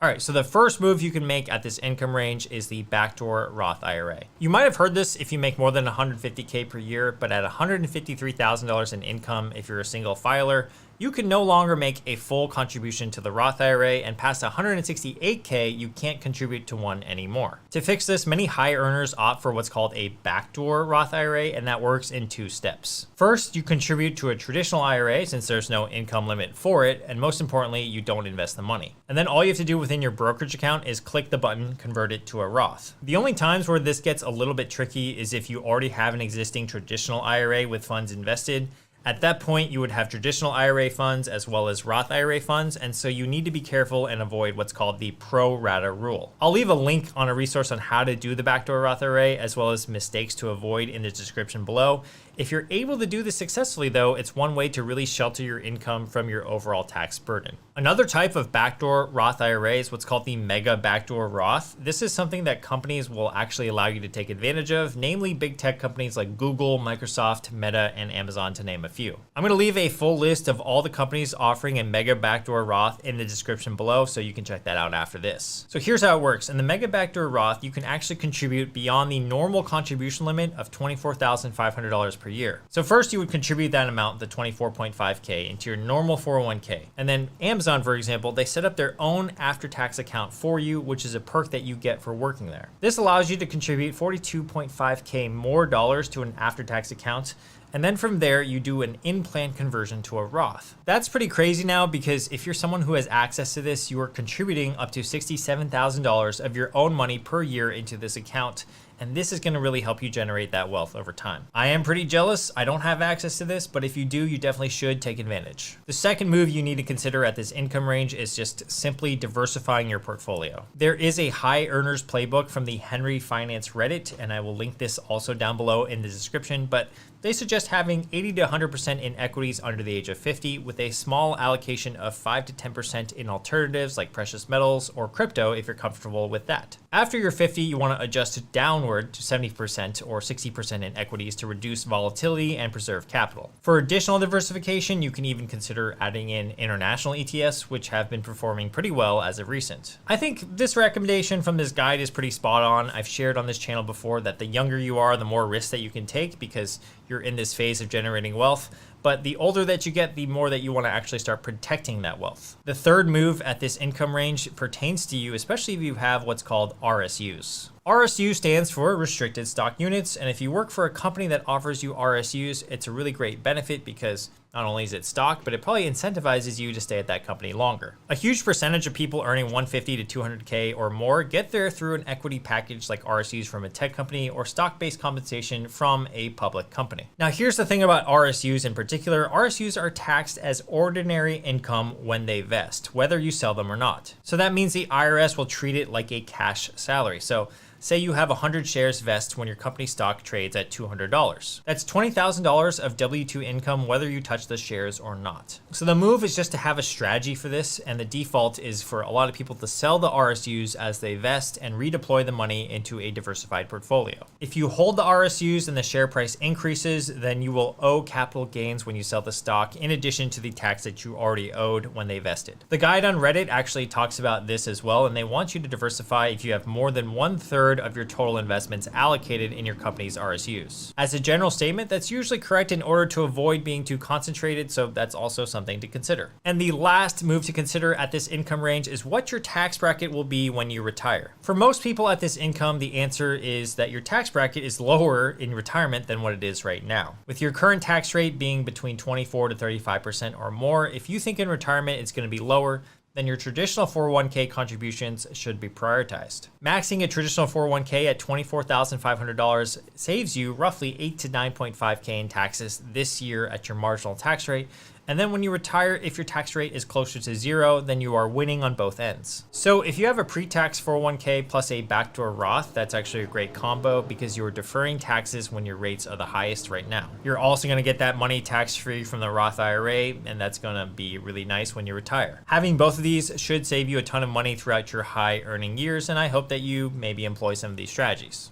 All right, so the first move you can make at this income range is the backdoor Roth IRA. You might have heard this if you make more than $150K per year, but at $153,000 in income, if you're a single filer, you can no longer make a full contribution to the Roth IRA, and past $168K, you can't contribute to one anymore. To fix this, many high earners opt for what's called a backdoor Roth IRA, and that works in 2 steps. First, you contribute to a traditional IRA since there's no income limit for it, and most importantly, you don't invest the money. And then all you have to do within your brokerage account is click the button, convert it to a Roth. The only times where this gets a little bit tricky is if you already have an existing traditional IRA with funds invested. At that point, you would have traditional IRA funds as well as Roth IRA funds, and so you need to be careful and avoid what's called the pro rata rule. I'll leave a link on a resource on how to do the backdoor Roth IRA as well as mistakes to avoid in the description below. If you're able to do this successfully though, it's one way to really shelter your income from your overall tax burden. Another type of backdoor Roth IRA is what's called the mega backdoor Roth. This is something that companies will actually allow you to take advantage of, namely big tech companies like Google, Microsoft, Meta, and Amazon, to name a few. I'm gonna leave a full list of all the companies offering a mega backdoor Roth in the description below, so you can check that out after this. So here's how it works. In the mega backdoor Roth, you can actually contribute beyond the normal contribution limit of $24,500 per year. So first you would contribute that amount, the 24.5K, into your normal 401k. And then Amazon, for example, they set up their own after-tax account for you, which is a perk that you get for working there. This allows you to contribute 42.5K more dollars to an after-tax account. And then from there, you do an in-plan conversion to a Roth. That's pretty crazy now, because if you're someone who has access to this, you are contributing up to $67,000 of your own money per year into this account. And this is gonna really help you generate that wealth over time. I am pretty jealous. I don't have access to this, but if you do, you definitely should take advantage. The second move you need to consider at this income range is just simply diversifying your portfolio. There is a high earners playbook from the Henry Finance Reddit, and I will link this also down below in the description, but they suggest having 80 to 100% in equities under the age of 50, with a small allocation of 5 to 10% in alternatives like precious metals or crypto if you're comfortable with that. After you're 50, you want to adjust downward to 70% or 60% in equities to reduce volatility and preserve capital. For additional diversification, you can even consider adding in international ETFs, which have been performing pretty well as of recent. I think this recommendation from this guide is pretty spot on. I've shared on this channel before that the younger you are, the more risks that you can take because you're in this phase of generating wealth. But the older that you get, the more that you want to actually start protecting that wealth. The third move at this income range pertains to you, especially if you have what's called RSUs. RSU stands for restricted stock units, and if you work for a company that offers you RSUs, it's a really great benefit because not only is it stock, but it probably incentivizes you to stay at that company longer. A huge percentage of people earning 150 to 200K or more get there through an equity package like RSUs from a tech company or stock-based compensation from a public company. Now here's the thing about RSUs in particular. RSUs are taxed as ordinary income when they vest, whether you sell them or not. So that means the IRS will treat it like a cash salary. So say you have 100 shares vest when your company stock trades at $200. That's $20,000 of W-2 income whether you touch the shares or not. So the move is just to have a strategy for this, and the default is for a lot of people to sell the RSUs as they vest and redeploy the money into a diversified portfolio. If you hold the RSUs and the share price increases, then you will owe capital gains when you sell the stock, in addition to the tax that you already owed when they vested. The guide on Reddit actually talks about this as well, and they want you to diversify if you have more than 1/3 of your total investments allocated in your company's RSUs. As a general statement, that's usually correct in order to avoid being too concentrated, so that's also something to consider. And the last move to consider at this income range is what your tax bracket will be when you retire. For most people at this income, the answer is that your tax bracket is lower in retirement than what it is right now. With your current tax rate being between 24 to 35% or more, if you think in retirement it's going to be lower, then your traditional 401k contributions should be prioritized. Maxing a traditional 401k at $24,500 saves you roughly 8 to 9.5K in taxes this year at your marginal tax rate. And then when you retire, if your tax rate is closer to 0, then you are winning on both ends. So if you have a pre-tax 401k plus a backdoor Roth, that's actually a great combo because you're deferring taxes when your rates are the highest right now. You're also gonna get that money tax-free from the Roth IRA, and that's gonna be really nice when you retire. Having both of these should save you a ton of money throughout your high earning years, and I hope that you maybe employ some of these strategies.